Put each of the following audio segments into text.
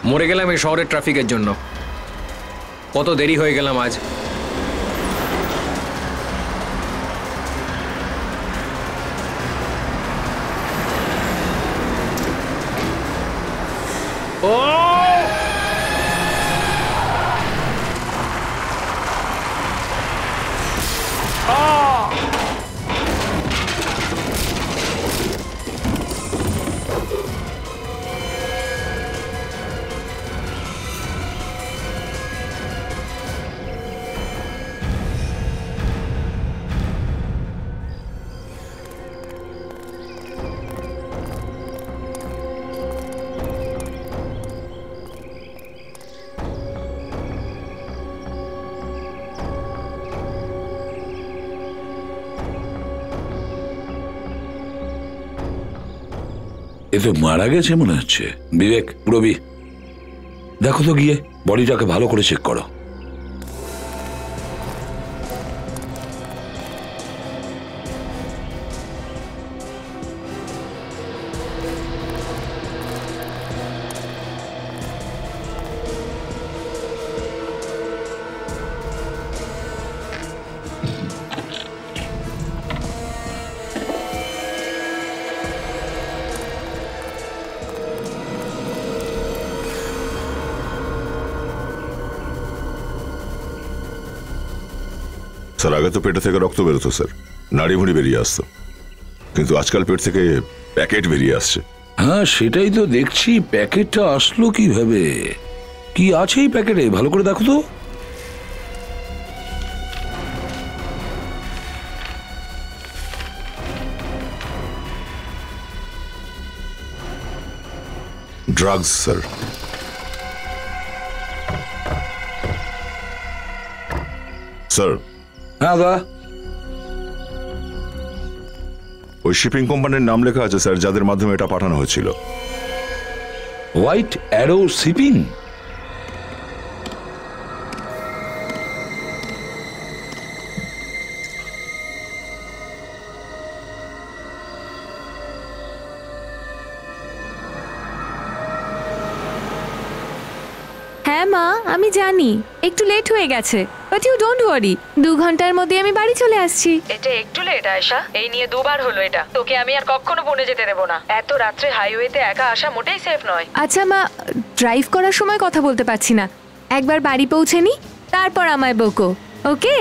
মরে গেলাম এই শহরের ট্রাফিকের জন্য। কত দেরি হয়ে গেলাম আজ। ও এ তো মারা গেছে মনে হচ্ছে। বিবেক, রবি, দেখো তো গিয়ে বডিটাকে ভালো করে চেক করো। স্যার, আগে তো পেটে থেকে রক্ত বেরোতো স্যার, নাড়ি ভুঁড়ি বেরিয়ে আসতো, কিন্তু আজকাল পেট থেকে প্যাকেট বেরিয়ে আসছে। হ্যাঁ, সেটাই তো দেখছি। প্যাকেটটা আসলো কিভাবে? কি আছে এই প্যাকেটে? ভালো করে দেখো তো। Drugs sir. স্যার। হ্যাঁ দা, ওই শিপিং কোম্পানির নাম লেখা আছে স্যার, যাদের মাধ্যমে এটা পাঠানো হয়েছিল। White arrow shipping? হ্যাঁ মা, আমি জানি একটু লেট হয়ে গেছে, বাট ইউ ডোন্ট ওয়ারি, 2 ঘন্টার মধ্যে আমি বাড়ি চলে আসছি। এটা একটু লেট আয়েশা, এই নিয়ে 2 বার হলো এটা। তোকে আমি আর কখনো বনে যেতে দেব না। এত রাত্রে হাইওয়েতে একা আসা মোটেই সেফ নয়। আচ্ছা মা, ড্রাইভ করার সময় কথা বলতে পারছি না, একবার বাড়ি পৌঁছে নি, তারপর আমায় বকো, ওকে?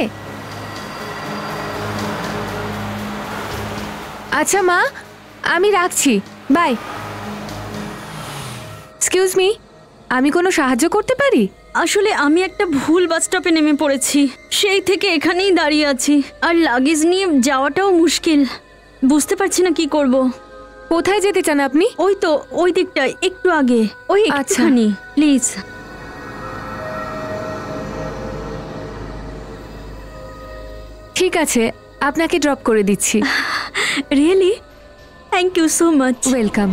আচ্ছা মা, আমি রাখছি, বাই। এক্সকিউজ মি, আমি কোনো সাহায্য করতে পারি? আসলে আমি একটা ভুল বাস স্টপে নেমে পড়েছি, সেই থেকে এখানেই দাঁড়িয়ে আছি, আর লাগেজ নিয়ে যাওয়াটাও মুশকিল, বুঝতে পারছি না কি করব। কোথায় যেতে চান আপনি? ওই তো ওই দিকটায়, একটু আগে, ওই একটুখানি, প্লিজ। ঠিক আছে, আপনাকে ড্রপ করে দিচ্ছি। Really? Thank you so much. Welcome.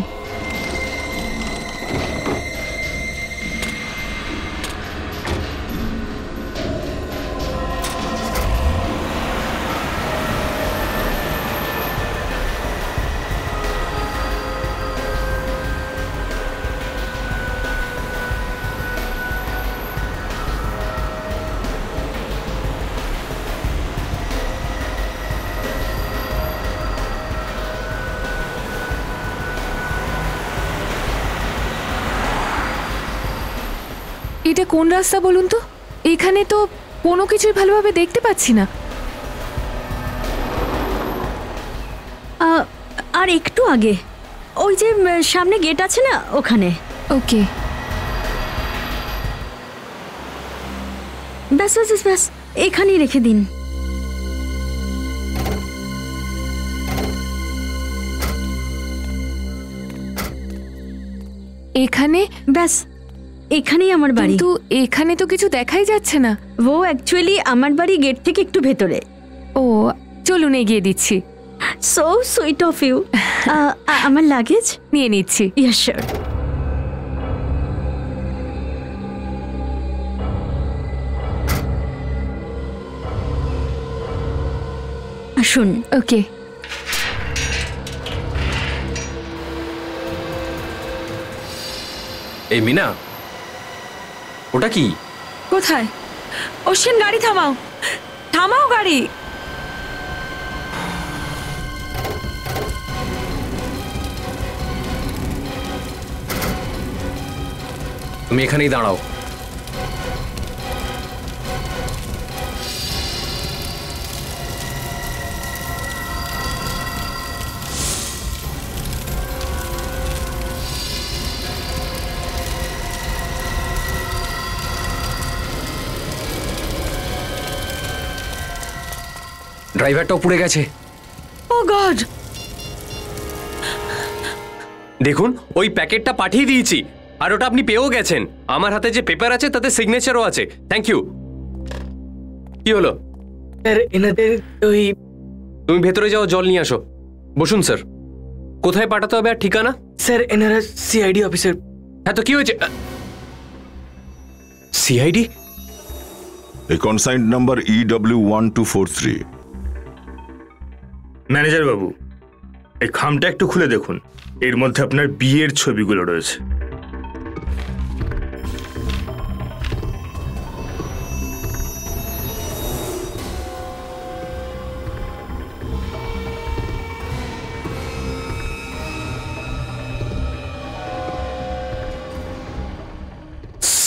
এটা কোন রাস্তা বলুন তো? এখানে তো কোনো কিছুই ভালোভাবে দেখতে পাচ্ছি না। আর একটু আগে, ওই যে সামনে গেট আছে না, ওখানে। ওকে, ব্যাস ব্যাস ব্যাস, এখানেই রেখে দিন। এখানে? ব্যাস, এখানেই আমার বাড়ি। কিন্তু এখানে তো কিছু দেখাই যাচ্ছে না। ও অ্যাকচুয়ালি আমার বাড়ি গেট থেকে একটু ভেতরে। ও, চলুন এগিয়ে দিচ্ছি। So sweet of you. আমার লাগেজ নিয়ে নিচ্ছি। Yes sir. আসুন। ওকে। এই মিনা, ওটা কি? কোথায়? অশ্বিন, গাড়ি থামাও, থামাও গাড়ি। তুমি এখানেই দাঁড়াও। ড্রাইভারটাও পুড়ে গেছে। ও গড! দেখুন, ওই প্যাকেটটা পাঠিয়ে দিয়েছি, আর ওটা আপনি পেয়েও গেছেন। আমার হাতে যে পেপার আছে তাতে সিগনেচারও আছে। Thank you. কি হলো? স্যার এনাদের ওই তুমি ভেতরে যাও, জল নিয়ে আসো। বসুন স্যার। কোথায় পাঠাতে হবে আর ঠিকানা? স্যার এনারা সিআইডি অফিসার। হ্যাঁ, তো কি হয়েছে? সিআইডি? এই কনসাইন্ড নাম্বার EW1243। ম্যানেজার বাবু, এই খামটা একটু খুলে দেখুন, এর মধ্যে আপনার বিয়ের ছবিগুলো রয়েছে।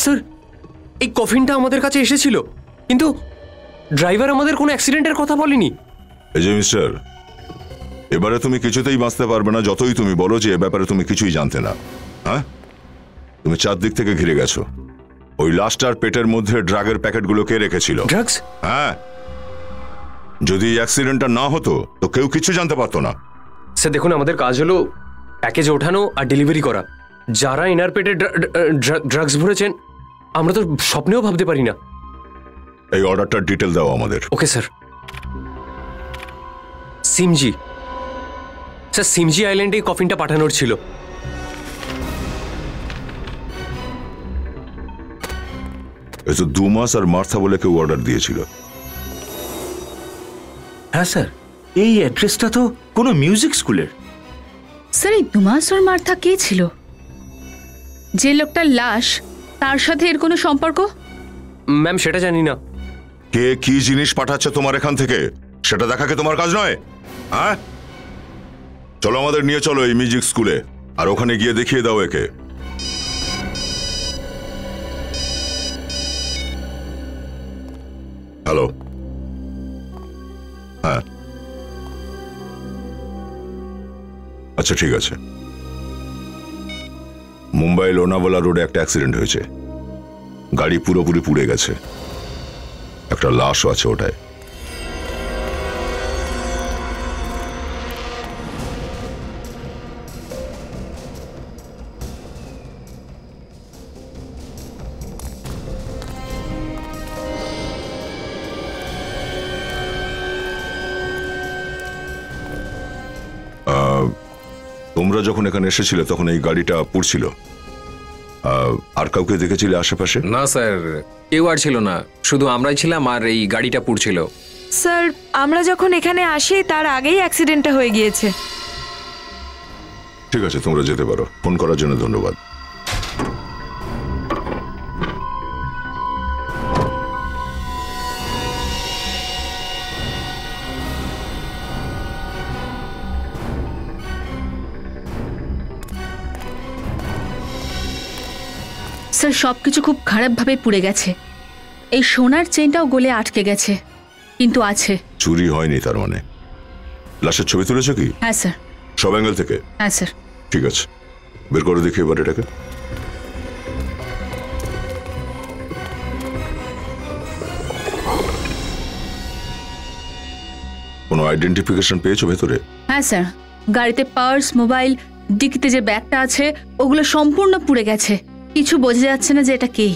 স্যার, এই কফিনটা আমাদের কাছে এসেছিল, কিন্তু ড্রাইভার আমাদের কোনো অ্যাক্সিডেন্টের কথা বলেনি। এই যে মিস্টার, এবারে তুমি কিছুতেই বাঁচতে পারবে না যতই তুমি বলো যে এ ব্যাপারে তুমি কিছুই জানতে না। হ্যাঁ, তুমি চারদিক থেকে ঘিরে গেছো। ওই লাশটার পেটের মধ্যে ড্রাগের প্যাকেটগুলো কে রেখেছিল? ড্রাগস? হ্যাঁ, যদি অ্যাক্সিডেন্টটা না হতো তো কেউ কিছু জানতে পারতো না। স্যার দেখুন, আমাদের কাজ হলো প্যাকেজ ওঠানো আর ডেলিভারি করা। যারা এনার পেটে ড্রাগস ভরেছেন আমরা তো স্বপ্নেও ভাবতে পারি না। এই অর্ডারটার ডিটেল দাও আমাদের। Okay sir. সিমজি, স্যার সিমজি আইল্যান্ডে এই কফিনটা পাঠানোর ছিল। এই তো 2 মাস আর মার্থা বলে কেউ অর্ডার দিয়েছিল। হ্যাঁ স্যার, এই অ্যাড্রেসটা তো কোনো মিউজিক স্কুলের। স্যার এই দুমাস আর মার্থা কে ছিল? যে লোকটার লাশ, তার সাথে এর কোনো সম্পর্ক? ম্যাম সেটা জানি না। কে কি জিনিস পাঠাচ্ছে তোমার এখান থেকে সেটা দেখা কি তোমার কাজ নয়? হ্যাঁ, চলো আমাদের নিয়ে চলো এই মিউজিক স্কুলে, আর ওখানে গিয়ে দেখিয়ে দাও একে। হ্যালো, হ্যাঁ আচ্ছা ঠিক আছে। মুম্বাই লোনাভালা রোডে একটা অ্যাক্সিডেন্ট হয়েছে, গাড়ি পুরোপুরি পুড়ে গেছে, একটা লাশও আছে ওটায়। তোমরা যখন এখানে এসেছিলে তখন এই গাড়িটা পুড়ছিল, আর কাউকে দেখেছিলে আশেপাশে? না স্যার, কেউ আর ছিল না, শুধু আমরাই ছিলাম আর এই গাড়িটা পুড়ছিল। স্যার, আমরা যখন এখানে আসি তার আগেই অ্যাক্সিডেন্টটা হয়ে গিয়েছে। ঠিক আছে, তোমরা যেতে পারো। ফোন করার জন্য ধন্যবাদ। স্যার সবকিছু খুব খারাপভাবে পুড়ে গেছে। এই সোনার চেনটাও গলে আটকে গেছে, কিন্তু আছে। চুরি হয়নি তার মানে? লাশের ছবি তুলেছো কি? হ্যাঁ স্যার। সব অ্যাঙ্গেল থেকে? হ্যাঁ স্যার। ঠিক আছে, বের করে দেখি এবার এটাকে। কোনো আইডেন্টিফিকেশন পেয়েছো ভেতরে? হ্যাঁ স্যার, গাড়িতে পার্স, মোবাইল, ডিকিতে যে ব্যাগটা আছে ওগুলো সম্পূর্ণ পুড়ে গেছে। কিছু বোঝা যাচ্ছে না যে এটা কে।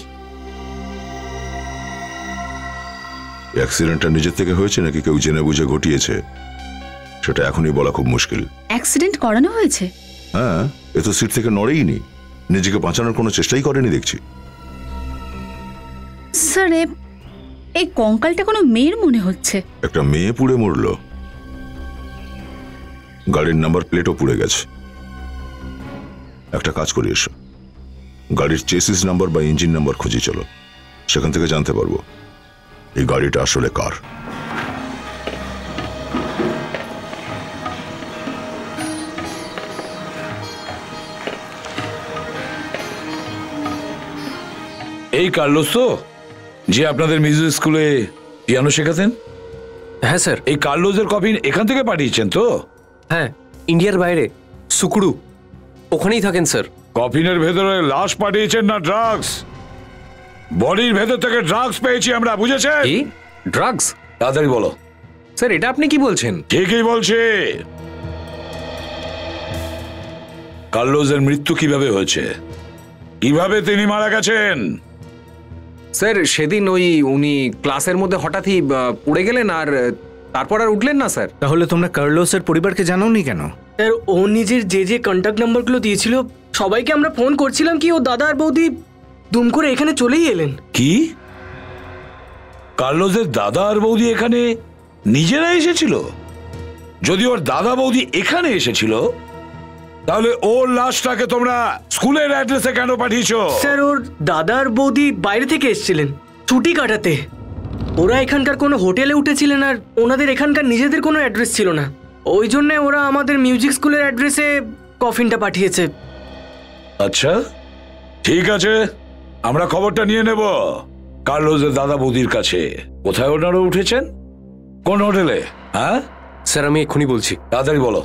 অ্যাক্সিডেন্টটা নিজের থেকে হয়েছে নাকি কেউ জেনে বুঝে ঘটিয়েছে সেটা এখনই বলা খুব মুশকিল। অ্যাক্সিডেন্ট করানো হয়েছে? হ্যাঁ, এ তো সিট থেকে নড়েইনি, নিজেকে বাঁচানোর কোনো চেষ্টাই করেনি দেখছি। স্যার এই কঙ্কালটা কোনো মেয়ের মনে হচ্ছে। একটা মেয়ে পুড়ে মরল, গাড়ির নাম্বার প্লেটও পুড়ে গেছে। একটা কাজ করি, এসো গাড়ির চেসিস নাম্বার বা ইঞ্জিন নাম্বার খুঁজে চলো। সেখান থেকে জানতে পারবো এই গাড়িটা আসলে কার। এই কার্লোস তো, যে আপনাদের মিউজিক স্কুলে পিয়ানো শেখাতেন? হ্যাঁ স্যার। এই কার্লোসের কপি এখান থেকে পাঠিয়েছেন তো? হ্যাঁ, ইন্ডিয়ার বাইরে সুকুড়ু, ওখানেই থাকেন স্যার। কফিনের ভেতরে লাশ পাঠিয়েছেন না ড্রাগস? বডির ভেতর থেকে ড্রাগস পেয়েছি আমরা, বুঝেছেন? কি ড্রাগস? তাড়াতাড়ি বলো। স্যার এটা আপনি কি বলছেন? ঠিকই বলছি। কার্লোসের মৃত্যু কিভাবে হয়েছে? কিভাবে তিনি মারা গেছেন? স্যার সেদিন উনি ক্লাসের মধ্যে হঠাৎই পড়ে গেলেন, আর তারপর আর উঠলেন না স্যার। তাহলে তোমরা কার্লোসের পরিবারকে জানাওনি কেন? স্যার ও নিজের যে কন্ট্যাক্ট নাম্বারগুলো দিয়েছিল সবাইকে আমরা ফোন করছিলাম কি ও দাদা আর বৌদি দুম করে এখানে চলেই এলেন। কি? কার্লোসের দাদা আর বৌদি এখানে নিজেরা এসেছিল? যদি ওর দাদা বৌদি এখানে এসেছিল তাহলে ওর লাশটাকে তোমরা স্কুলের অ্যাড্রেসে কেন পাঠিয়েছো? স্যার ওর দাদা আর বৌদি বাইরে থেকে এসেছিলেন ছুটি কাটাতে। ওরা এখানকার কোনো হোটেলে উঠেছিলেন আর ওনাদের এখানকার নিজেদের কোনো অ্যাড্রেস ছিল না, ওই জন্য ওরা আমাদের মিউজিক স্কুলের অ্যাড্রেসে কফিনটা পাঠিয়েছে। আচ্ছা ঠিক আছে, আমরা খবরটা নিয়ে নেব কার্লোসের দাদা বৌদির কাছে। কোথায় ওনারা উঠেছেন? কোন হোটেলে? হ্যাঁ স্যার আমি এক্ষুনি বলছি। তাড়াতাড়ি বলো।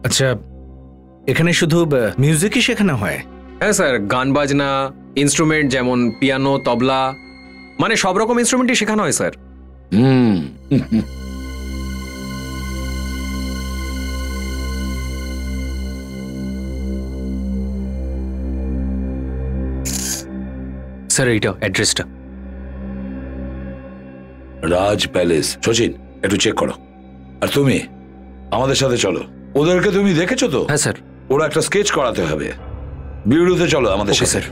আচ্ছা, এখানে শুধু মিউজিকই শেখানো হয়? হ্যাঁ স্যার, গান বাজনা, ইনস্ট্রুমেন্ট যেমন পিয়ানো, তবলা, মানে সব রকম ইনস্ট্রুমেন্টই শেখানো হয় স্যার। স্যার এইটা অ্যাড্রেসটা। রাজ প্যালেস। সচিন একটু চেক করো। আর তুমি আমাদের সাথে চলো। ওদেরকে তুমি দেখেছো তো? হ্যাঁ স্যার। ওরা একটা স্কেচ করাতে হবে। বিউরোতে চলো আমাদের সাথে। স্যার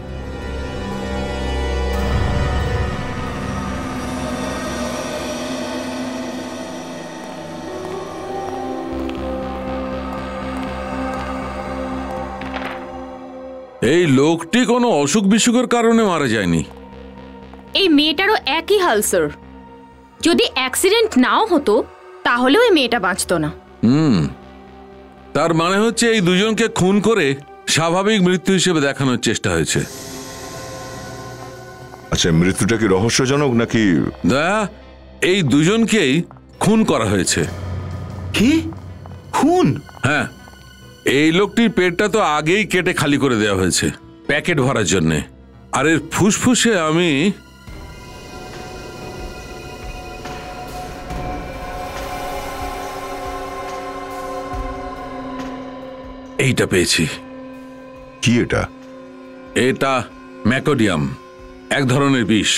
এই লোকটি কোনো অসুখ বিসুখের কারণে মারা যায়নি। এই মেয়েটারও একই হাল স্যার। যদি অ্যাক্সিডেন্ট নাও হতো তাহলেও এই মেয়েটা বাঁচতো না। তার মানে হচ্ছে এই দুজনকে খুন করে স্বাভাবিক মৃত্যু হিসেবে দেখানোর চেষ্টা হয়েছে। আচ্ছা, মৃত্যুটা কি রহস্যজনক নাকি? দয়া, এই দুজনকেই খুন করা হয়েছে। কি খুন? হ্যাঁ, এই লোকটির পেটটা তো আগেই কেটে খালি করে দেওয়া হয়েছে প্যাকেট ভরার জন্যে। আর এর ফুসফুসে আমি এইটা পেয়েছি। কি এটা? এটা ম্যাকোডিয়াম, এক ধরনের বিষ।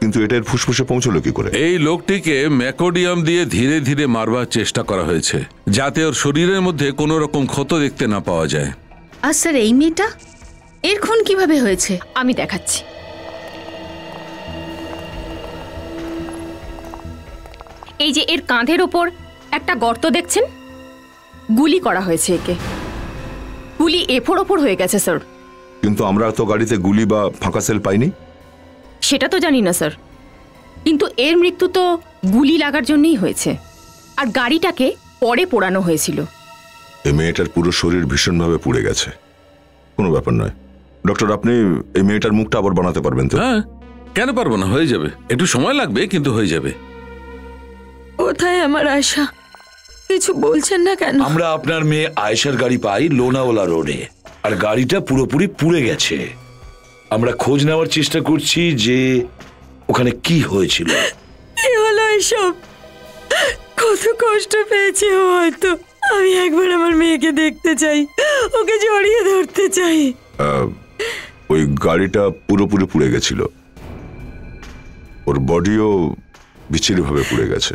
কিন্তু এটা এর ফুসফুসে পৌঁছলো কি করে? এই লোকটিকে ম্যাকোডিয়াম দিয়ে ধীরে ধীরে মারবার চেষ্টা করা হয়েছে যাতে ওর শরীরের মধ্যে কোনো রকম ক্ষত দেখতে না পাওয়া যায়। আর স্যার এই মেয়েটা, এর খুন কিভাবে হয়েছে? আমি দেখাচ্ছি। এই যে এর কাঁধের ওপর একটা গর্ত দেখছেন, গুলি করা হয়েছে একে। গুলি এফোর ওপর হয়ে গেছে স্যার। কিন্তু আমরা তো গাড়িতে গুলি বা ফাঁকা সেল পাইনি। সেটা তো জানি না স্যার, কিন্তু এর মৃত্যু তো গুলি লাগার জন্যই হয়েছে, আর গাড়িটাকে পরে পোড়ানো হয়েছিল। এই মেয়েটার পুরো শরীর ভীষণভাবে পুড়ে গেছে। কোনো ব্যাপার নয় ডক্টর, আপনি এই মেয়েটার মুখটা আবার বানাতে পারবেন তো? হ্যাঁ, কেন পারবো না, হয়ে যাবে। একটু সময় লাগবে কিন্তু হয়ে যাবে। কোথায় আমার আশা? কিছু বলছেন না কেন? আমরা আপনার মেয়ে আয়েশার গাড়ি পাই লোনাওয়ালা রোডে, আর গাড়িটা পুরোপুরি পুড়ে গেছে। আমরা খোঁজ নেওয়ার চেষ্টা করছি যে ওখানে কি হয়েছিল। কি হলো এসব? কত কষ্ট পেয়েছে ও, হয়তো। আমি একবার আমার মেয়েকে দেখতে চাই, ওকে জড়িয়ে ধরতে চাই। ওই গাড়িটা পুরোপুরি পুড়ে গেছিল, ওর বডিও বিচ্ছিরিভাবে পুড়ে গেছে।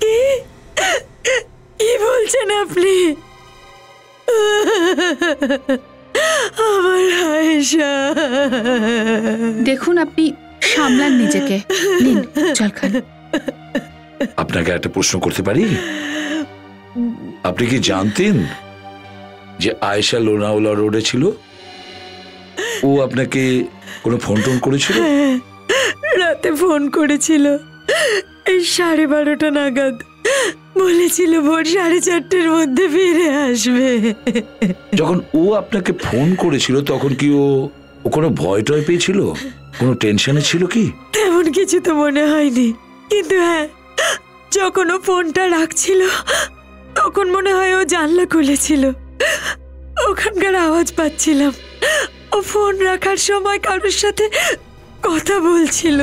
কি বলছেন আপনি? আমার আয়েশা। দেখুন আপনি সামলান নিজেকে, নিন জল খান। আপনাকে একটা প্রশ্ন করতে পারি? আপনি কি জানতেন যে আয়েশা লোনাওয়ালা রোডে ছিল? ও আপনাকে কোনো ফোন টোন করেছিল? রাতে ফোন করেছিল এই 12:30 নাগাদ, বলেছিল ভোর 4:30-র মধ্যে ফিরে আসবে। যখন ও আপনাকে ফোন করেছিল তখন কি ও কোনো ভয় টয় পেয়েছিল? কোনো টেনশনে ছিল কি? তেমন কিছু তো মনে হয়নি, কিন্তু হ্যাঁ, যখন ও ফোনটা রাখছিল তখন মনে হয় ও জানলা খুলেছিল। ওখানকার আওয়াজ পাচ্ছিলাম। ও ফোন রাখার সময় কারোর সাথে কথা বলছিল।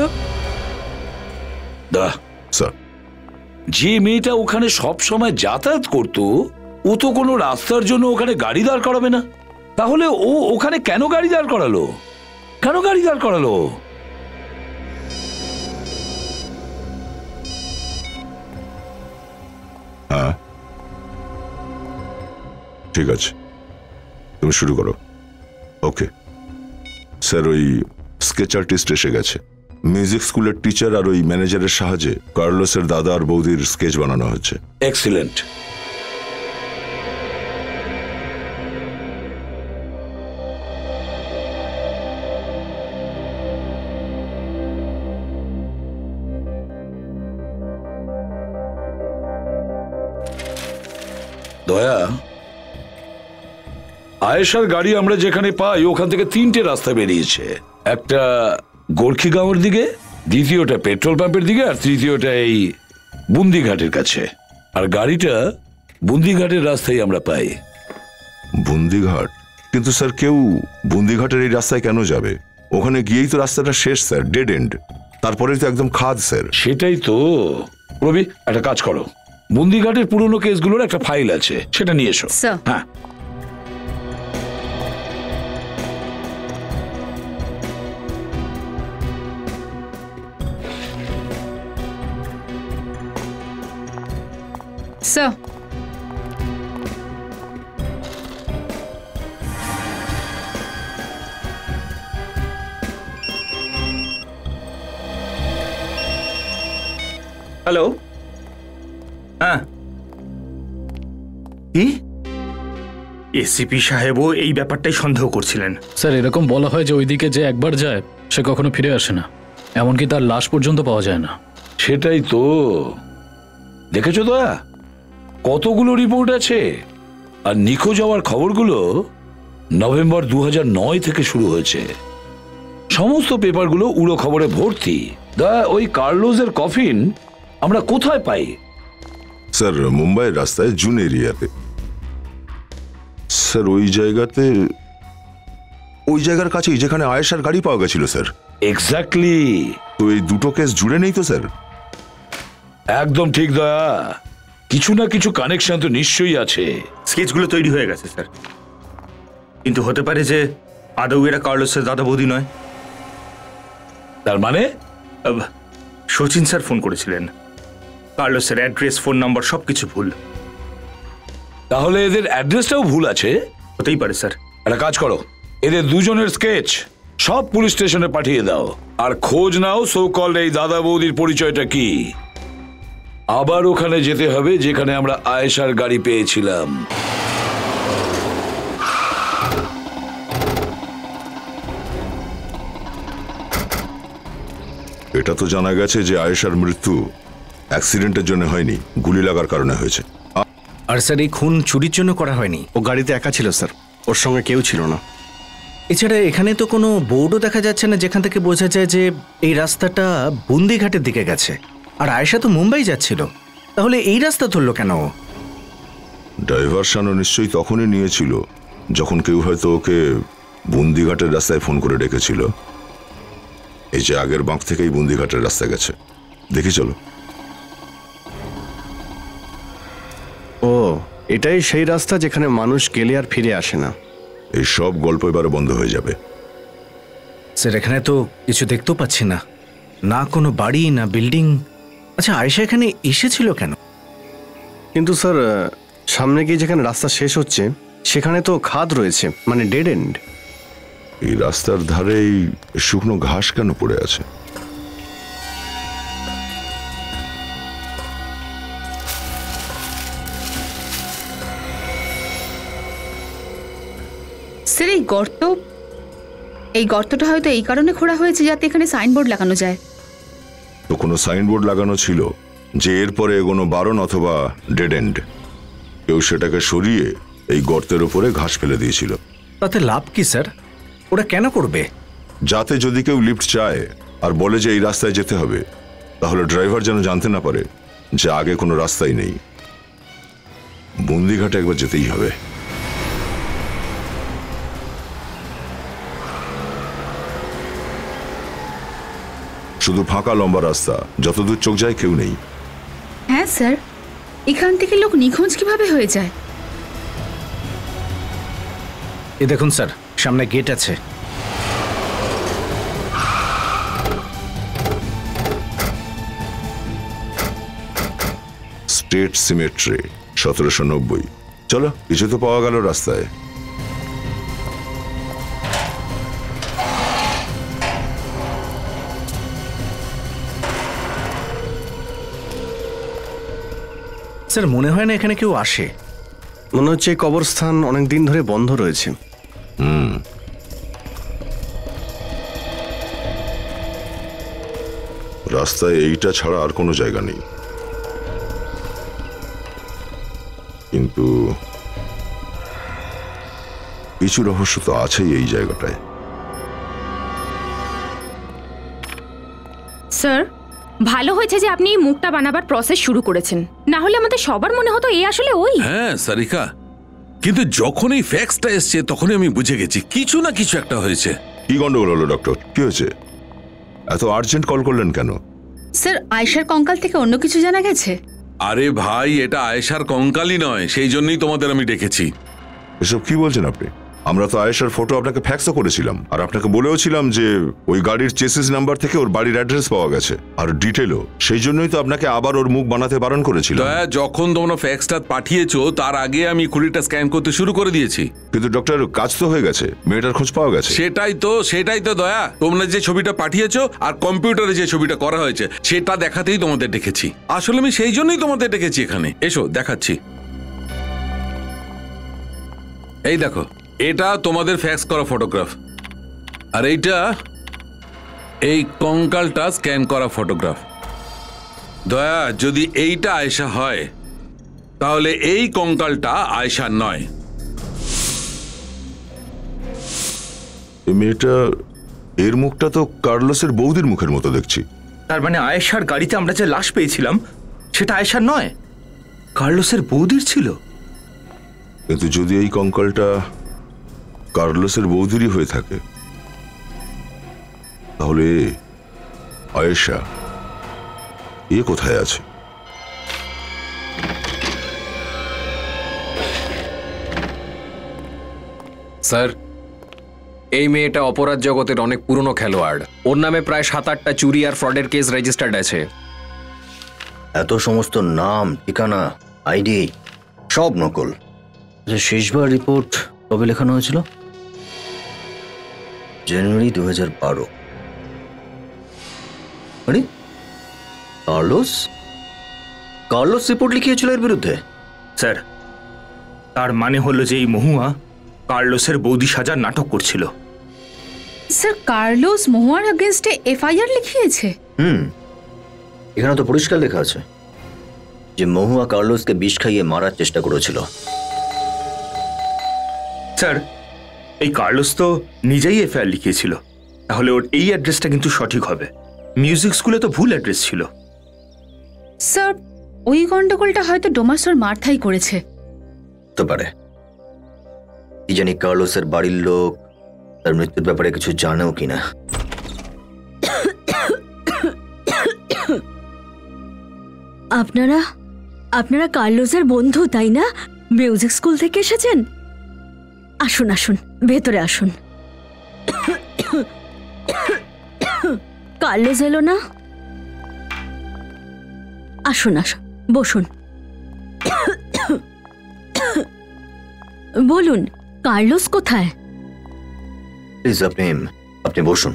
দা স্যার, যে মেয়েটা ওখানে সব সময় যাতায়াত করতো, ও তো কোনো রাস্তার জন্য ওখানে গাড়ি দাঁড় করাবে না। তাহলে ও ওখানে কেন গাড়ি দাঁড় করালো? কেন গাড়ি দাঁড় করালো? হ্যাঁ ঠিক আছে, তুমি শুরু করো। ওকে স্যার, ওই স্কেচ আর্টিস্ট এসে গেছে। মিউজিক স্কুলের টিচার আর ওই ম্যানেজারের সাহায্যে কার্লোসের দাদা আর বৌদির স্কেচ বানানো হচ্ছে। এক্সিলেন্ট। দয়া, আয়েশার গাড়ি আমরা যেখানে পাই ওখান থেকে 3টে রাস্তা বেরিয়েছে। একটা গোর্খিগাঁওয়ের দিকে, দ্বিতীয়টা পেট্রোল পাম্পের দিকে, আর তৃতীয়টা এই বুন্দিঘাটের কাছে। আর গাড়িটা বুন্দিঘাটের রাস্তায় আমরা পাই। বুন্দিঘাট? কিন্তু স্যার, কেউ বুন্দিঘাটের এই রাস্তায় কেন যাবে? ওখানে গিয়েই তো রাস্তাটা শেষ স্যার, ডেড এন্ড। তারপরেই তো একদম খাদ স্যার। সেটাই তো। রবি, একটা কাজ করো, বুন্দিঘাটের পুরনো কেসগুলোর একটা ফাইল আছে, সেটা নিয়ে এসো। হ্যাঁ। Sir, hello. হ্যাঁ, কি? এসিপি সাহেবও এই ব্যাপারটাই সন্দেহ করছিলেন। স্যার, এরকম বলা হয় যে ওইদিকে যে একবার যায় সে কখনো ফিরে আসে না, এমনকি তার লাশ পর্যন্ত পাওয়া যায় না। সেটাই তো। দেখেছো দয়া, কতগুলো রিপোর্ট আছে। আর নিখোঁজ হওয়ার খবরগুলো নভেম্বর 2009 থেকে শুরু হয়েছে। সমস্ত পেপারগুলো উড়ো খবরে ভর্তি। দয়া, ওই কার্লোসের কফিন আমরা কোথায় পাই? স্যার, মুম্বাইয়ের রাস্তায় জুন এরিয়াতে। স্যার, ওই জায়গার কাছেই যেখানে আয়েশার গাড়ি পাওয়া গেছিল স্যার। এক্স্যাক্টলি। তো এই দুটো কেস জুড়ে নেই তো স্যার? একদম ঠিক দয়া, কিছু না কিছু কানেকশন তো নিশ্চয়ই আছে। স্কেচগুলো তৈরি হয়ে গেছে স্যার, কিন্তু হতে পারে যে আদৌ এরা কার্লোসের দাদা বৌদি নয়। তার মানে? সচিন স্যার ফোন করেছিলেন, কার্লোসের অ্যাড্রেস, ফোন নাম্বার সবকিছু ভুল। তাহলে এদের অ্যাড্রেসটাও ভুল আছে? হতেই পারে স্যার। একটা কাজ করো, এদের দুজনের স্কেচ সব পুলিশ স্টেশনে পাঠিয়ে দাও, আর খোঁজ নাও সো কল এই দাদা বৌদির পরিচয়টা কি। আবার ওখানে যেতে হবে যেখানে আমরা আয়েশার গাড়ি পেয়েছিলাম। এটা তো জানা গেছে যে আয়েশার মৃত্যু অ্যাক্সিডেন্টের জন্য হয়নি, গুলি লাগার কারণে হয়েছে। আর স্যার, এই খুন চুরির জন্য করা হয়নি। ও গাড়িতে একা ছিল স্যার, ওর সঙ্গে কেউ ছিল না। এছাড়া এখানে তো কোনো বোর্ডও দেখা যাচ্ছে না যেখান থেকে বোঝা যায় যে এই রাস্তাটা বুন্দিঘাটের দিকে গেছে। আর আয়েশা তো মুম্বাই যাচ্ছিল, তাহলে এই রাস্তা ধরলো কেন? ডাইভারশনও নিশ্চয়ই তখনই নিয়েছিল যখন কেউ হয়তো ওকে বুন্দিঘাটের রাস্তায় ফোন করে ডেকেছিল। এই যে আগের বাঁক থেকেই বুন্দিঘাটের রাস্তা গেছে, দেখি চলো। ও, এটাই সেই রাস্তা যেখানে মানুষ গেলে আর ফিরে আসে না। এই সব গল্প এবারে বন্ধ হয়ে যাবে। স্যার, এখানে তো কিছু দেখতেও পাচ্ছি না, না কোনো বাড়ি না বিল্ডিং। আচ্ছা, আয়েশা এখানে এসেছিল কেন? কিন্তু স্যার, সামনে গিয়ে যেখানে রাস্তা শেষ হচ্ছে সেখানে তো খাদ রয়েছে, মানে ডেড এন্ড। এই রাস্তার ধারে এই শুকনো ঘাস কেন পড়ে আছে? স্যার এই গর্তটা হয়তো এই কারণে খোঁড়া হয়েছে যাতে এখানে সাইনবোর্ড লাগানো যায়। তো কোনো সাইনবোর্ড লাগানো ছিল যে এরপরে এগোনো বারণ অথবা ডেড এন্ড? কেউ সেটাকে সরিয়ে এই গর্তের উপরে ঘাস ফেলে দিয়েছিল। তাতে লাভ কি স্যার? ওরা কেন করবে? যাতে যদি কেউ লিফট চায় আর বলে যে এই রাস্তায় যেতে হবে, তাহলে ড্রাইভার যেন জানতে না পারে যে আগে কোনো রাস্তাই নেই। বন্দিঘাটে একবার যেতেই হবে। শুধু ফাঁকা লম্বা রাস্তা, যতদূর চোখ যায় কেউ নেই। হ্যাঁ স্যার, এখান থেকে লোক নিখোঁজ কিভাবে হয়ে যায়? এ দেখুন স্যার, সামনে গেট আছে। State symmetry 1790। চলো, কিছু তো পাওয়া গেল রাস্তায়। স্যার মনে হয় না এখানে কেউ আসে। মনে হচ্ছে এই কবরস্থান অনেক দিন ধরে বন্ধ রয়েছে। রাস্তায় এইটা ছাড়া আর কোনো জায়গা নেই, কিন্তু কিছু রহস্য তো আছেই এই জায়গাটায়। স্যার, ভালো হয়েছে যে আপনি এই মুখটা বানাবার প্রসেস শুরু করেছেন, না হলে আমাদের সবার মনে হতো এই আসলে ওই। হ্যাঁ সারিকা, কিন্তু যখন এই ফ্যাক্সটা এসছে তখনই আমি বুঝে গেছি কিছু না কিছু একটা হয়েছে। কি গন্ডগোল হলো ডক্টর? কি হয়েছে? এত আর্জেন্ট কল করলেন কেন? স্যার, আয়েশার কঙ্কাল থেকে অন্য কিছু জানা গেছে? আরে ভাই, এটা আয়েশার কঙ্কালই নয়, সেই জন্যই তোমাদের আমি ডেকেছি। এসব কি বলছেন আপনি? আমরা তো আয়েশার ফটো আপনাকে ফ্যাক্সও করেছিলাম, আর আপনাকে বলেও ছিলাম যে ওই গাড়ির চেসিস নাম্বার থেকে ওর বাড়ির অ্যাড্রেস পাওয়া গেছে আর ডিটেলও। সেই জন্যই তো আপনাকে আবার ওর মুখ বানাতে বারণ করেছিলাম। দয়া, যখন তোমরা ফ্যাক্সটা পাঠিয়েছো তার আগে আমি কুড়িটা স্ক্যান করতে শুরু করে দিয়েছি। কিন্তু ডক্টর, কাজ তো হয়ে গেছে, মেয়েটার খোঁজ পাওয়া গেছে। সেটাই তো দয়া, তোমরা যে ছবিটা পাঠিয়েছো আর কম্পিউটারে যে ছবিটা করা হয়েছে সেটা দেখাতেই তোমাদের ডেকেছি। আসলে আমি সেই জন্যই তোমাদের ডেকেছি এখানে। এসো দেখাচ্ছি। এই দেখো, এটা তোমাদের ফ্যাক্স করা ফটোগ্রাফ, আর এইটা এই কঙ্কালটা স্ক্যান করা ফটোগ্রাফ। দয়া, যদি এইটা আয়েশা হয় তাহলে এই কঙ্কালটা আয়েশা নয়। মেয়েটা, এর মুখটা তো কার্লোসের বৌদির মুখের মতো দেখছি। তার মানে আয়েশার গাড়িতে আমরা যে লাশ পেয়েছিলাম সেটা আয়েশার নয়, কার্লোসের বৌদির ছিল। কিন্তু যদি এই কঙ্কালটা কার্লোসের বৌদিরই হয়ে থাকে, তাহলে আয়েশা এ কোথায় আছে? স্যার, এই মেয়েটা অপরাধ জগতের অনেক পুরনো খেলোয়াড়। ওর নামে প্রায় 7-8টা চুরি আর ফ্রডের কেস রেজিস্টার্ড আছে। এত সমস্ত নাম, ঠিকানা, আইডি সব নকল। শেষবার রিপোর্ট কবে লেখানো হয়েছিল? জানুয়ারি 2012। আরে কার্লোস রিপোর্ট লিখিয়েছিল এর বিরুদ্ধে? স্যার, তার মানে হলো যে এই মহুয়া কার্লোসের বৌদি সাজার নাটক করছিল। স্যার, কার্লোস মহুয়ার এগেইনস্টে এফআইআর লিখিয়েছে? এখানে তো পরিষ্কার লেখা আছে যে মহুয়া কার্লোসকে বিষ খাইয়ে মারার চেষ্টা করেছিল। স্যার, এই কার্লোস তো নিজেই এফআইআর লিখিয়েছিল, তাহলে ওর এই অ্যাড্রেসটা কিন্তু সঠিক হবে। মিউজিক স্কুলে তো ভুল অ্যাড্রেস ছিল। স্যার, ওই গন্ডগোলটা হয়তো ডোমাসোর মার্থাই করেছে। হতে পারে। কি জানি কার্লোসের বাড়ির লোক তার মৃত্যুর ব্যাপারে কিছু জানেও কিনা। আপনারা কার্লোসের বন্ধু, তাই না? মিউজিক স্কুল থেকে এসেছেন? আসুন আসুন, ভেতরে আসুন। কার্লোস এলো না? আসুন আসুন, বসুন। বলুন, কার্লোস কোথায়? প্লিজ আপনি বসুন।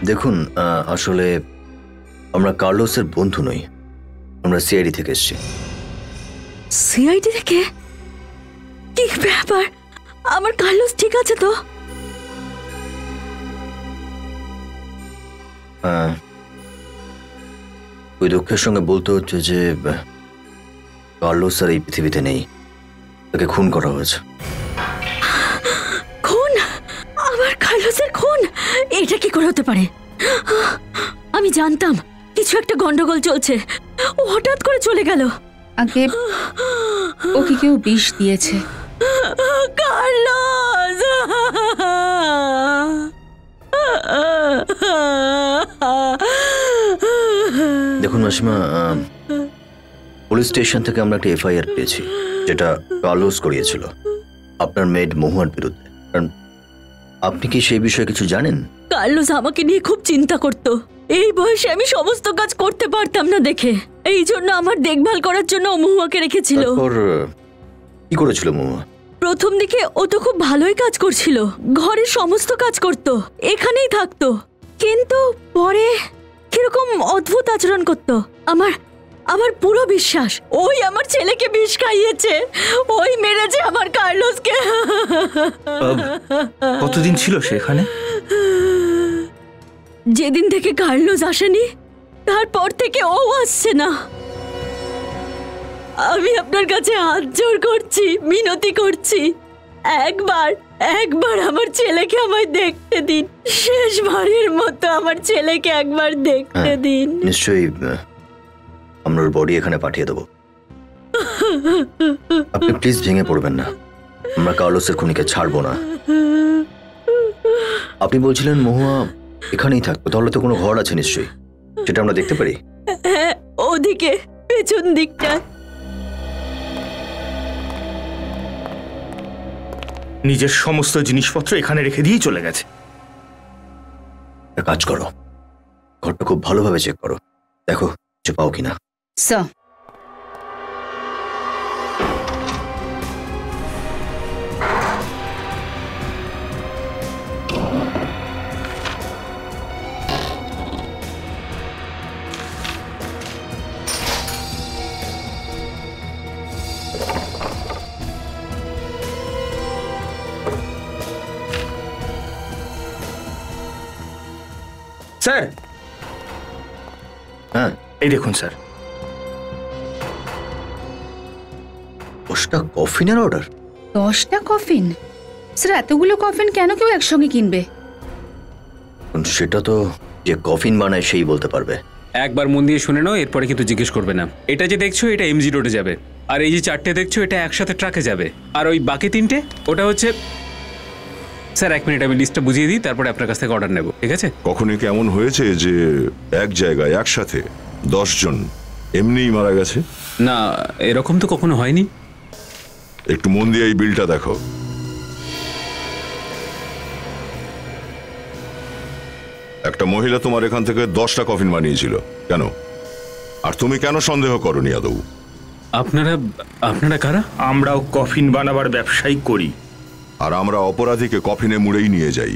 দেখুন, আসলে আমরা কার্লোসের বন্ধু নই, আমরা সিআইডি থেকে এসেছি। সিআইডি থেকে? কি ব্যাপার? আমার কার্লোস ঠিক আছে তো? ওই দুঃখের সঙ্গে বলতে হচ্ছে যে কার্লোস আর এই পৃথিবীতে নেই, তাকে খুন করা হয়েছে। খুন? আমার কার্লোসের খুন? এটা কি করে হতে পারে? আমি জানতাম কিছু একটা গন্ডগোল চলছে, ও হঠাৎ করে চলে গেল। আগে ওকে কেউ বিষ দিয়েছে। কার্লোস! দেখুন মাসিমা, পুলিশ স্টেশন থেকে আমরা একটা এফআইআর পেয়েছি, যেটা কার্লোস করিয়েছিল আপনার মেড মহুয়ার বিরুদ্ধে। কারণ আপনি কি সেই বিষয়ে কিছু জানেন? কার্লোস আমাকে নিয়ে খুব চিন্তা করত। এই বয়সে আমি সমস্ত কাজ করতে পারতাম না দেখে, এই জন্য আমার দেখভাল করার জন্য ও মহুয়াকে রেখেছিল। তারপর কি করেছিল মহুয়া? প্রথম দিকে ও তো খুব ভালোই কাজ করছিল, ঘরের সমস্ত কাজ করত, এখানেই থাকতো। কিন্তু পরে কিরকম অদ্ভুত আচরণ করত। আমার পুরো বিশ্বাস ওই আমার ছেলেকে বিষ খাইয়েছে, ওই মেরেছে আমার কার্লোসকে। কতদিন ছিল সেখানে? যেদিন থেকে কার্লোস আসেনি তারপর থেকে ও আসছে না। আমি আপনার কাছে হাত জোড় করছি, মিনতি করছি, একবার আমার ছেলেকে আমায় দেখতে দিন। শেষবারের মতো আমার ছেলেকে একবার দেখতে দিন। নিশ্চয়ই আমরা ওর বডি এখানে পাঠিয়ে দেবো। আপনি প্লিজ ভেঙে পড়বেন না, আমরা কার্লোসের খুনিকে ছাড়বো না। আপনি বলছিলেন মহুয়া এখানেই থাকবো, তাহলে তো কোনো ঘর আছে নিশ্চয়ই, সেটা আমরা দেখতে পারি? হ্যাঁ, ওদিকে পেছন দিকটা। নিজের সমস্ত জিনিসপত্র এখানে রেখে দিয়ে চলে গেছে। একটা কাজ করো, ঘরটা খুব ভালোভাবে চেক করো, দেখো যে পাও কিনা। স্যার, স্যার, হ্যাঁ এই দেখুন স্যার, 10টা কফিনের অর্ডার। 10টা কফিন? স্যার, এতগুলো কফিন কেন কেউ একসঙ্গে কিনবে? সেটা তো যে কফিন বানায় সেই বলতে পারবে। একবার মন দিয়ে শুনে নাও, এরপরে কিন্তু জিজ্ঞেস করবে না। এটা যে দেখছো এটা এমজি রোডে যাবে, আর এই যে 4টে দেখছো এটা একসাথে ট্রাকে যাবে, আর ওই বাকি 3টে ওটা হচ্ছে। স্যার 1 মিনিট, আমি লিস্টটা বুঝিয়ে দিই, তারপরে আপনার কাছ থেকে অর্ডার নেব, ঠিক আছে? কখনই কি এমন হয়েছে যে এক জায়গায় একসাথে 10 জন এমনিই মারা গেছে? না, এরকম তো কখনো হয়নি। একটু মন দিয়ে এই বিলটা দেখো। একটা মহিলা তোমার এখান থেকে 10টা কফিন বানিয়েছিল, কেন? আর তুমি কেন সন্দেহ করনি আদৌ? আপনারা কারা? আমরাও কফিন বানাবার ব্যবসাই করি, আর আমরা অপরাধীকে কফিনে মুড়েই নিয়ে যাই।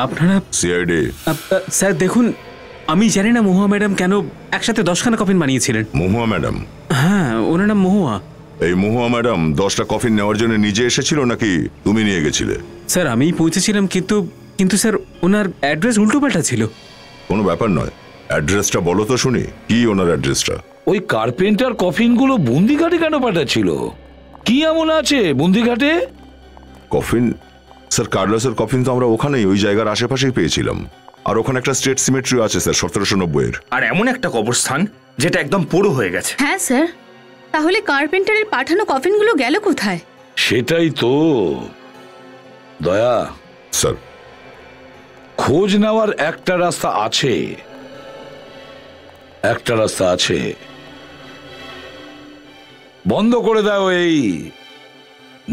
আপনারা সিআইডি? স্যার দেখুন, আমি জানি না মহুয়া ম্যাডাম কেন একসাথে 10খানা কফিন বানিয়েছিলেন। মহুয়া ম্যাডাম? হ্যাঁ, ওনার নাম মহুয়া। এই মহুয়া ম্যাডাম 10টা কফিন নেওয়ার জন্য নিজে এসেছিল নাকি তুমি নিয়ে গেছিলে? স্যার আমিই পৌঁছেছিলাম, কিন্তু স্যার ওনার অ্যাড্রেস উল্টোপাল্টা ছিল। কোনো ব্যাপার নয়, অ্যাড্রেসটা বলো তো শুনি, কি ওনার অ্যাড্রেসটা? ওই কার্পেন্টার কফিনগুলো বুন্দিঘাটে কেন পাঠাচ্ছিল? কি এমন আছে বুন্দিঘাটে? কফিন? স্যার কার্লোসের কফিন তো আমরা ওখানেই, ওই জায়গার আশেপাশেই পেয়েছিলাম। আর ওখানে একটা স্টেট সিমেট্রি আছে স্যার, 1790-এর। আর এমন একটা কবরস্থান যেটা একদম পুরো হয়ে গেছে। হ্যাঁ স্যার, তাহলে কার্পেন্টারের পাঠানো কফিনগুলো গেল কোথায়? সেটাই তো। দয়া স্যার, খোঁজ নেওয়ার একটা রাস্তা আছে, বন্ধ করে দাও এই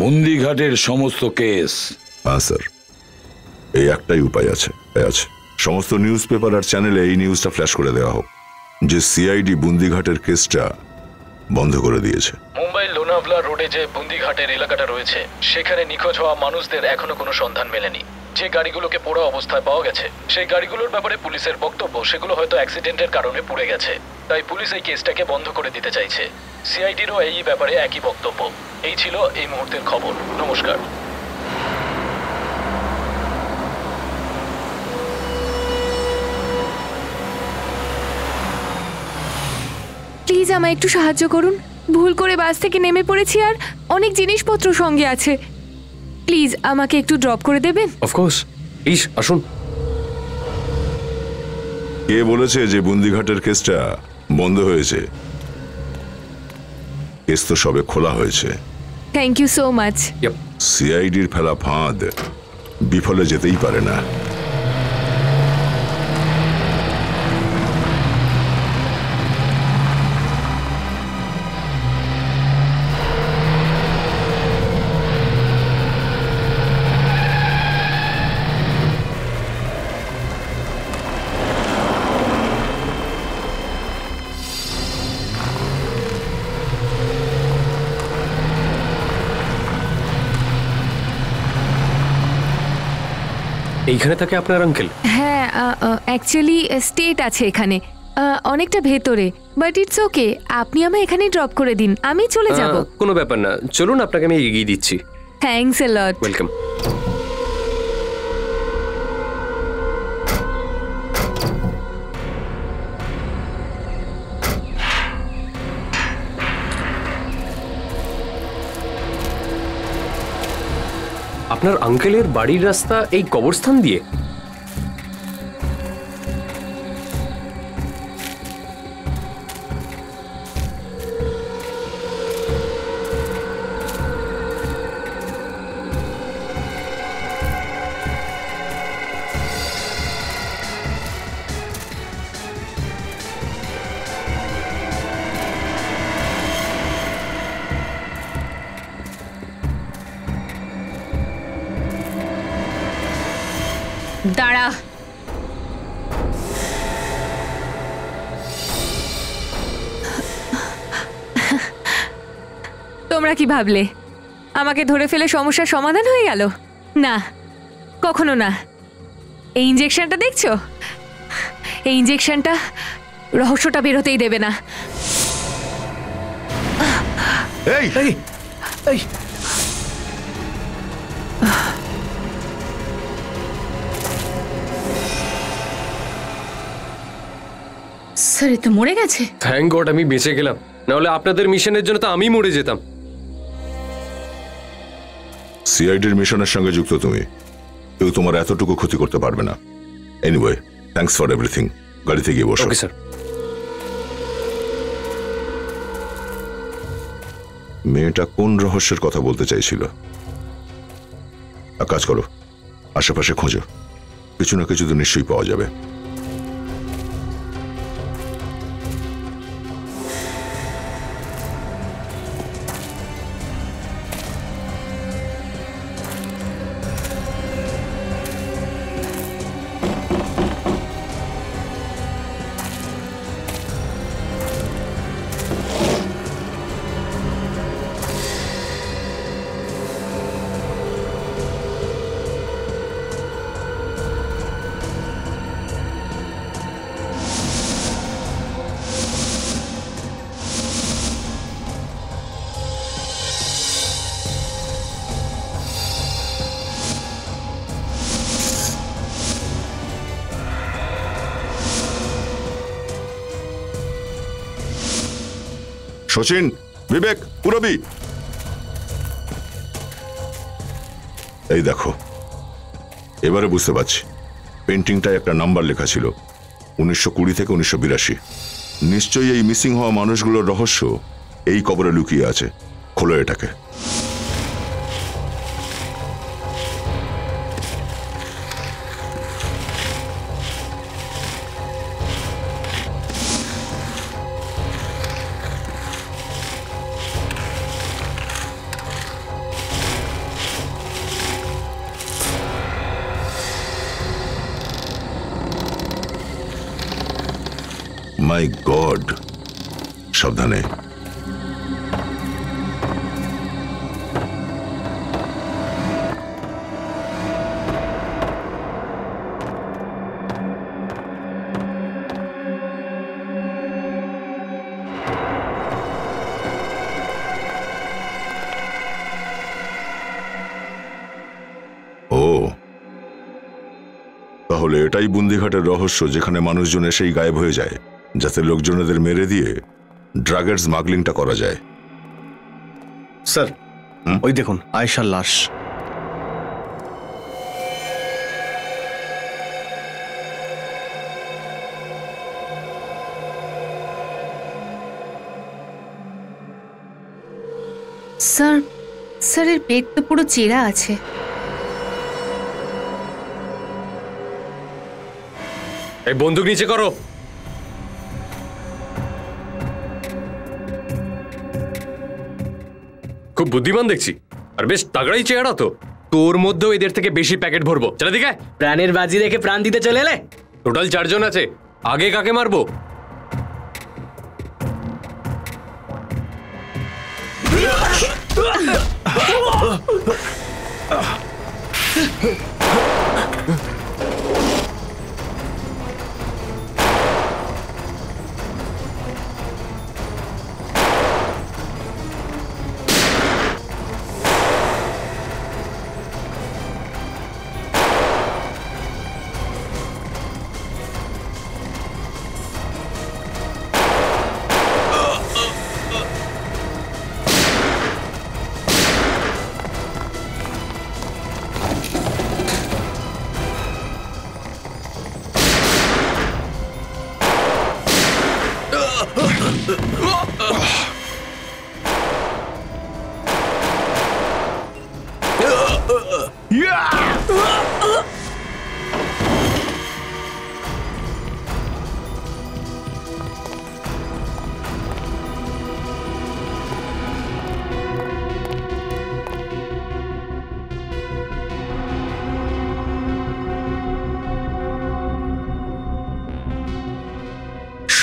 বন্দিঘাটের সমস্ত কেস। হ্যাঁ স্যার, এই একটাই উপায় আছে। সমস্ত নিউজ পেপার আর চ্যানেলে এই নিউজটা ফ্ল্যাশ করে দেওয়া হোক যে সিআইডি বুন্দিঘাটের কেসটা বন্ধ করে দিয়েছে। মুম্বাই লোনাভলা রোডে যে বুন্দিঘাটের এলাকাটা রয়েছে সেখানে নিখোঁজ হওয়া মানুষদের এখনো কোনো সন্ধান মেলেনি। যে গাড়িগুলোকে পোড়া অবস্থায় পাওয়া গেছে সেই গাড়িগুলোর ব্যাপারে পুলিশের বক্তব্য সেগুলো হয়তো অ্যাক্সিডেন্টের কারণে পুড়ে গেছে, তাই পুলিশ এই কেসটাকে বন্ধ করে দিতে চাইছে। সিআইডিরও এই ব্যাপারে একই বক্তব্য। এই ছিল এই মুহূর্তের খবর। নমস্কার। প্লিজ আমায় একটু সাহায্য করুন, ভুল করে বাস থেকে নেমে পড়েছি আর অনেক জিনিসপত্র সঙ্গে আছে। প্লিজ আমাকে একটু ড্রপ করে দেবেন? অফকোর্স, প্লিজ আসুন। কে বলেছে যে বুন্দিঘাটের কেসটা বন্ধ হয়েছে? কেস তো সবে খোলা হয়েছে। Thank you so much. সিআইডির ফেলা ফাঁদ বিফলে যেতেই পারে না। এইখানে থাকে আপনার আঙ্কেল? হ্যাঁ, অ্যাকচুয়ালি স্টেট আছে এখানে, অনেকটা ভেতরে, বাট ইটস ওকে। আপনি আমায় এখানে ড্রপ করে দিন, আমি চলে যাব। কোনো ব্যাপার না, চলুন আপনাকে আমি এগিয়ে দিচ্ছি। Thanks a lot. ওয়েলকাম। আপনার আঙ্কেলের বাড়ির রাস্তা এই কবরস্থান দিয়ে? দাঁড়া। তোমরা কি ভাবলে আমাকে ধরে ফেলে সমস্যার সমাধান হয়ে গেল? না, কখনো না। এই ইঞ্জেকশনটা দেখছো? এই ইঞ্জেকশনটা রহস্যটা বেরোতেই দেবে না। এই এই এই স্যার, এ তো মরে গেছে। থ্যাংক গড আমি বেঁচে গেলাম, নাহলে আপনাদের মিশনের জন্য তো আমি মরে যেতাম। সিআইডির মিশনের সঙ্গে যুক্ত তুমি, কেউ তোমার এতটুকু ক্ষতি করতে পারবে না। Anyway, thanks for everything. গাড়িতে গিয়ে বসো। Okay sir. মেয়েটা কোন রহস্যের কথা বলতে চাইছিল? এক কাজ করো, আশেপাশে খোঁজো, কিছু না কিছু তো নিশ্চয়ই পাওয়া যাবে। শচীন, বিবেক, পুরবী, এই দেখো, এবারে বুঝতে পারছি পেন্টিংটায় একটা নাম্বার লেখা ছিল 1920 থেকে 1982। নিশ্চয়ই এই মিসিং হওয়া মানুষগুলোর রহস্য এই কবরে লুকিয়ে আছে। খোলো এটাকে। মাই গড, সাবধানে। তাহলে এটাই বুন্দিঘাটের রহস্য, যেখানে মানুষজন এসেই গায়েব হয়ে যায়, যাতে লোকজনেদের মেরে দিয়ে ড্রাগের স্মাগলিংটা করা যায়। স্যার, ওই দেখুন আয়েশার লাশ। স্যার, স্যারের পেট তো পুরো চেরা আছে। এই বন্দুক নিচে করো। খুব বুদ্ধিমান দেখছি, আর বেশ তাগড়াই চেহারা তো। তোর মধ্যেও এদের থেকে বেশি প্যাকেট ভরবো। চলে দিকে। প্রাণের বাজি রেখে প্রাণ দিতে চলে এলে। টোটাল 4 জন আছে। আগে কাকে মারবো?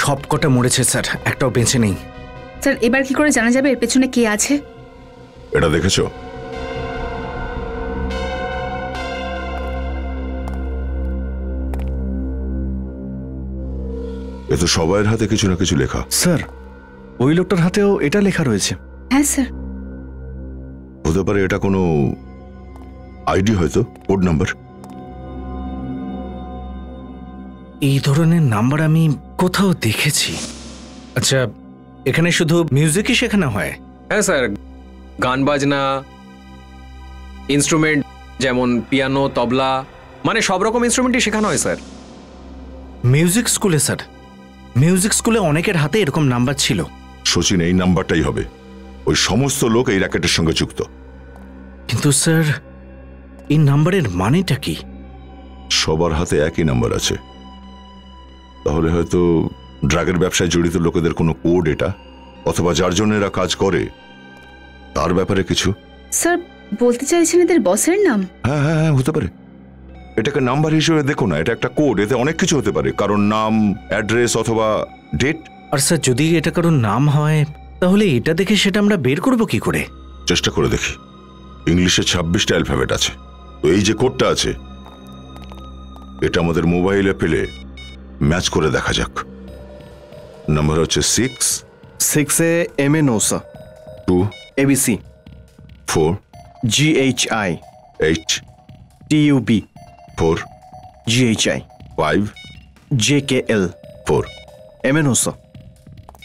সব কটা মরেছে স্যার, একটাও বেঁচে নেই। স্যার, এবার কি করে জানা যাবে এর পেছনে কে আছে? এটা দেখেছো? এ তো সবাইয়ের হাতে কিছু না কিছু লেখা। স্যার, ওই লোকটার হাতেও এটা লেখা রয়েছে। হ্যাঁ স্যার। হতে পারে এটা কোনো আইডি, হয়তো কোড নাম্বার। এই ধরনের নাম্বার আমি কোথাও দেখেছি। আচ্ছা, এখানে শুধু মিউজিকই শেখানো হয়? হ্যাঁ স্যার, গান বাজনা, ইনস্ট্রুমেন্ট যেমন পিয়ানো, তবলা, মানে সব রকম ইনস্ট্রুমেন্টই শেখানো হয় স্যার। মিউজিক স্কুলে? স্যার, মিউজিক স্কুলে অনেকের হাতে এরকম নাম্বার ছিল। সচিন, এই নাম্বারটাই হবে। ওই সমস্ত লোক এই র্যাকেটের সঙ্গে যুক্ত। কিন্তু স্যার, এই নাম্বারের মানেটা কি? সবার হাতে একই নাম্বার আছে, তাহলে হয়তো ড্রাগের ব্যবসায় জড়িত লোকেদের কোনো কোড এটা, অথবা যার জন্য এরা কাজ করে তার ব্যাপারে কিছু। স্যার, বলতে চাইছেন এদের বসের নাম? হ্যাঁ হ্যাঁ হ্যাঁ, হতে পারে। এটাকে নাম্বার হিসেবে দেখো না, এটা একটা কোড, এতে অনেক কিছু হতে পারে, কারণ নাম, অ্যাড্রেস অথবা ডেট। আর স্যার, যদি এটা কারোর নাম হয় তাহলে এটা দেখে সেটা আমরা বের করব কি করে? চেষ্টা করে দেখি। ইংলিশে 26টা অ্যালফাবেট আছে, তো এই যে কোডটা আছে এটা আমাদের মোবাইলে পেলে ম্যাচ করে দেখা যাক। নাম্বার হচ্ছে 6 MNOSA, 2 ABC, 4 GHI, 8 TUB, 4 GHI, 5 JKL, 4 MNOSA।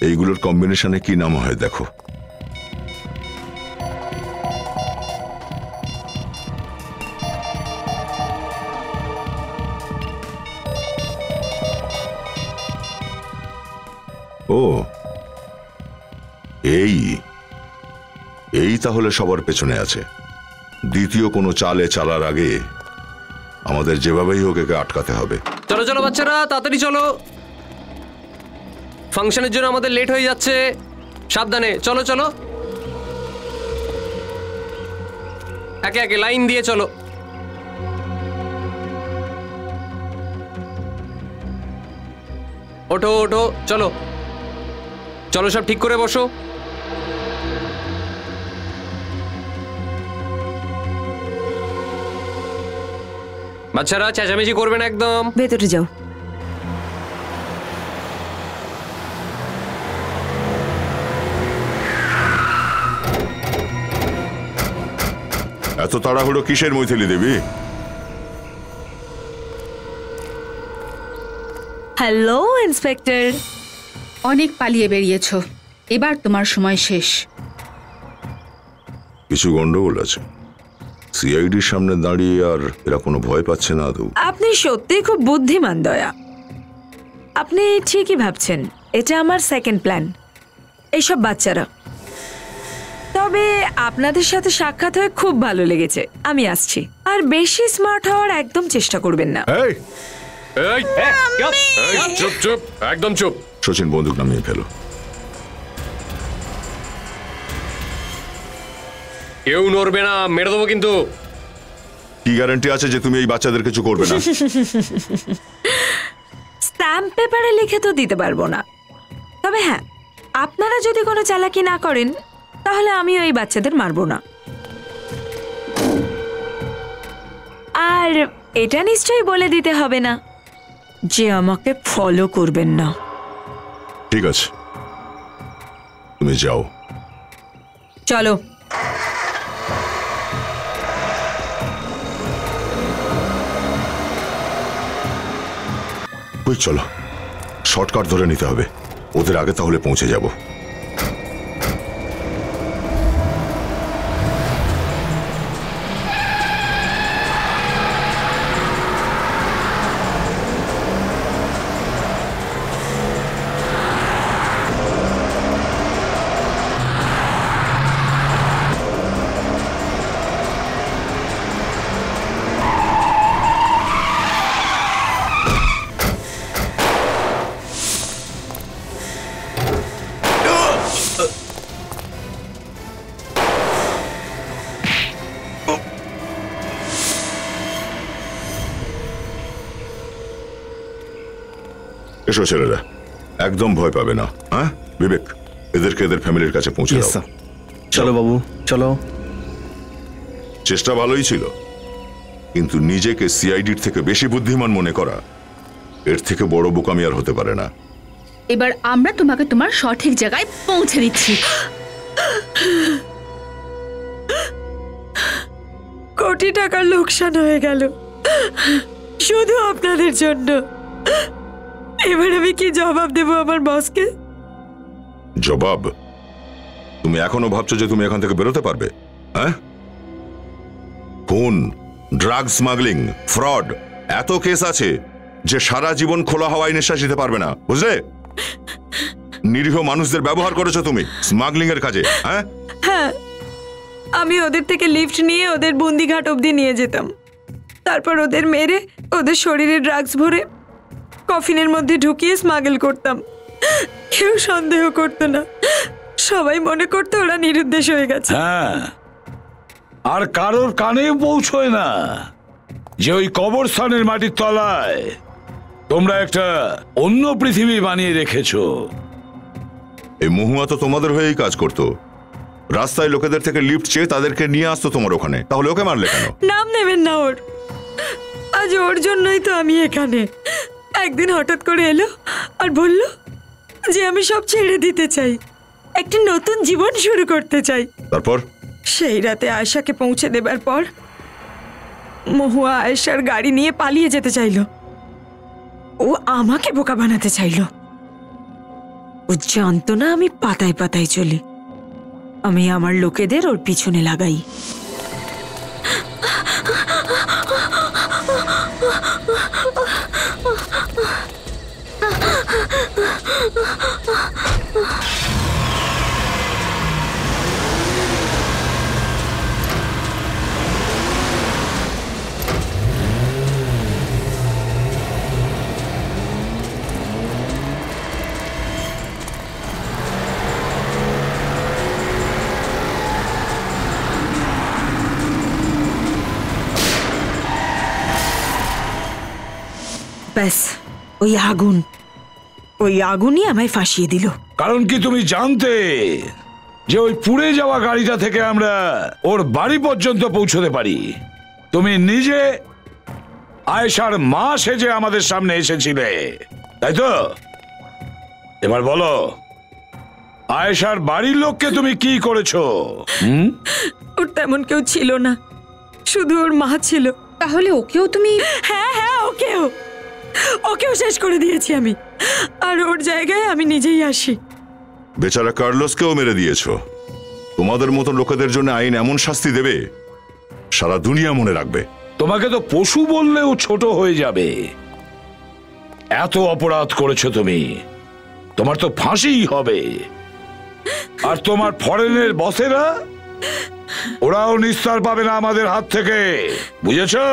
এইগুলোর কম্বিনেশনে কি নাম হয় দেখো। ও, এই তাহলে সবার পেছনে আছে। দ্বিতীয় কোনো চালে চালার আগে আমাদের যেভাবেই হোক একে আটকাতে হবে। চলো চলো বাচ্চারা, তাড়াতাড়ি চলো, ফাংশনের জন্য আমাদের লেট হয়ে যাচ্ছে। সাবধানে চলো চলো, একে একে লাইন দিয়ে চলো। ওঠো ওঠো, চলো চলো, সব ঠিক করে বসো। বাচ্চারা চেঁচামেচি করবেন একদম। ভেতরে যাও। এত তাড়াহুড়ো কিসের মৈথিলি দেবী? Hello inspector. অনেক পালিয়ে বেরিয়েছো, এবার তোমার সময় শেষ। কিছু গন্ডগোল আছে? সিআইডির সামনে দাঁড়িয়ে আর এরা কোনো ভয় পাচ্ছে না আদৌ? আপনি সত্যিই খুব বুদ্ধিমান দয়া। আপনি ঠিকই ভাবছেন, এটা আমার সেকেন্ড প্ল্যান। এইসব বাচ্চারা। তবে আপনাদের সাথে সাক্ষাৎ হয়ে খুব ভালো লেগেছে। আমি আসছি। আর বেশি স্মার্ট হওয়ার একদম চেষ্টা করবেন না। চুপ চুপ, একদম চুপ। সচিন, বন্দুক নামিয়ে ফেলো। কেউ নড়বে না, মেরে দেবো কিন্তু। কি গ্যারান্টি আছে যে তুমি এই বাচ্চাদের কিছু করবে না? স্ট্যাম্প পেপারে লিখে তো দিতে পারবো না। তবে হ্যাঁ, আপনারা যদি কোনো চালাকি না করেন তাহলে আমি ওই বাচ্চাদের মারবো না। আর এটা নিশ্চয়ই বলে দিতে হবে না যে আমাকে ফলো করবেন না। ঠিক আছে, তুমি যাও। চলো। ওই চলো, শর্টকাট ধরে নিতে হবে, ওদের আগে তাহলে পৌঁছে যাব। এসো ছেলেরা, একদম ভয় পাবে না। হ্যাঁ বিবেক, এদেরকে এদের ফ্যামিলির কাছে পৌঁছে দাও। চলো বাবু, চলো। চেষ্টা ভালোই ছিল, কিন্তু নিজেকে সিআইডির থেকে বেশি বুদ্ধিমান মনে করা, এর থেকে বড় বোকামি আর হতে পারে না। এবার আমরা তোমাকে তোমার সঠিক জায়গায় পৌঁছে দিচ্ছি। কোটি টাকার লোকসান হয়ে গেল শুধু আপনাদের জন্য। এবার আমি কি জবাব দেব আমার বসকে? জবাব? তুমি এখনো ভাবছো যে তুমি এখান থেকে বেরোতে পারবে? হ্যাঁ, খুন, ড্রাগ স্মাগলিং, ফ্রড, এত কেস আছে যে সারা জীবন খোলা হাওয়ায় নিঃশ্বাস নিতে পারবে না, বুঝলে? নিরীহ মানুষদের ব্যবহার করেছো তুমি স্মাগলিং এর কাজে। হ্যাঁ হ্যাঁ, আমি ওদের থেকে লিফট নিয়ে ওদের বন্দিঘাট অবধি নিয়ে যেতাম। তারপর ওদের মেরে ওদের শরীরে ড্রাগস ভরে কফিনের মধ্যে ঢুকিয়ে স্মাগল করতাম। কেউ সন্দেহ করতো না, সবাই মনে করতো ওরা নিরুদ্দেশ হয়ে গেছে। হ্যাঁ, আর কারোর কানেও পৌঁছয় না যে ওই কবরস্থানের মাটির তলায় তোমরা একটা অন্য পৃথিবী বানিয়ে রেখেছো। এই মহুয়া তো তোমাদের হয়েই কাজ করতো, রাস্তায় লোকেদের থেকে লিফট চেয়ে তাদেরকে নিয়ে আসতো তোমার ওখানে। তাহলে ওকে মারলে কেন? নাম নেবেন না ওর, আজ ওর জন্যই তো আমি এখানে। একদিন হঠাৎ করে এলো আর বলল যে আমি সব ছেড়ে দিতে চাই, একটা নতুন জীবন শুরু করতে চাই। তারপর সেই রাতে আয়েশাকে পৌঁছে দেবার পর মহুয়া আয়েশার গাড়ি নিয়ে পালিয়ে যেতে চাইলো। ও আমাকে বোকা বানাতে চাইলো। ও জানতো না আমি পাতায় পাতায় চলি, আমি আমার লোকেদের ওর পিছনে লাগাই। ব্যাস, ওই আগুনই আমায় ফাঁসিয়ে দিল। কারণ কি তুমি জানতে যে ওই পুড়ে যাওয়া গাড়িটা থেকে আমরা ওর বাড়ি পর্যন্ত পৌঁছতে পারি? তুমি নিজে আয়েশার মা সেজে আমাদের সামনে এসেছিলে, তাই তো? এবার বলো, আয়েশার বাড়ির লোককে তুমি কি করেছো? ওর তেমন কেউ ছিল না, শুধু ওর মা ছিল। তাহলে ওকেও তুমি? হ্যাঁ হ্যাঁ, ওকেও। ওকেও শেষ করে দিয়েছি আমি, আর ওর জায়গায় আমি নিজেই আসি। বেচারা কার্লোসকেও মেরে দিয়েছো। তোমাদের মতো লোকেদের জন্য আইন এমন শাস্তি দেবে সারা দুনিয়া মনে রাখবে। তোমাকে তো পশু বললেও ছোট হয়ে যাবে। এত অপরাধ করেছো তুমি, তোমার তো ফাঁসিই হবে। আর তোমার ফরেনের বসেরা, ওরাও নিস্তার পাবে না আমাদের হাত থেকে, বুঝেছো?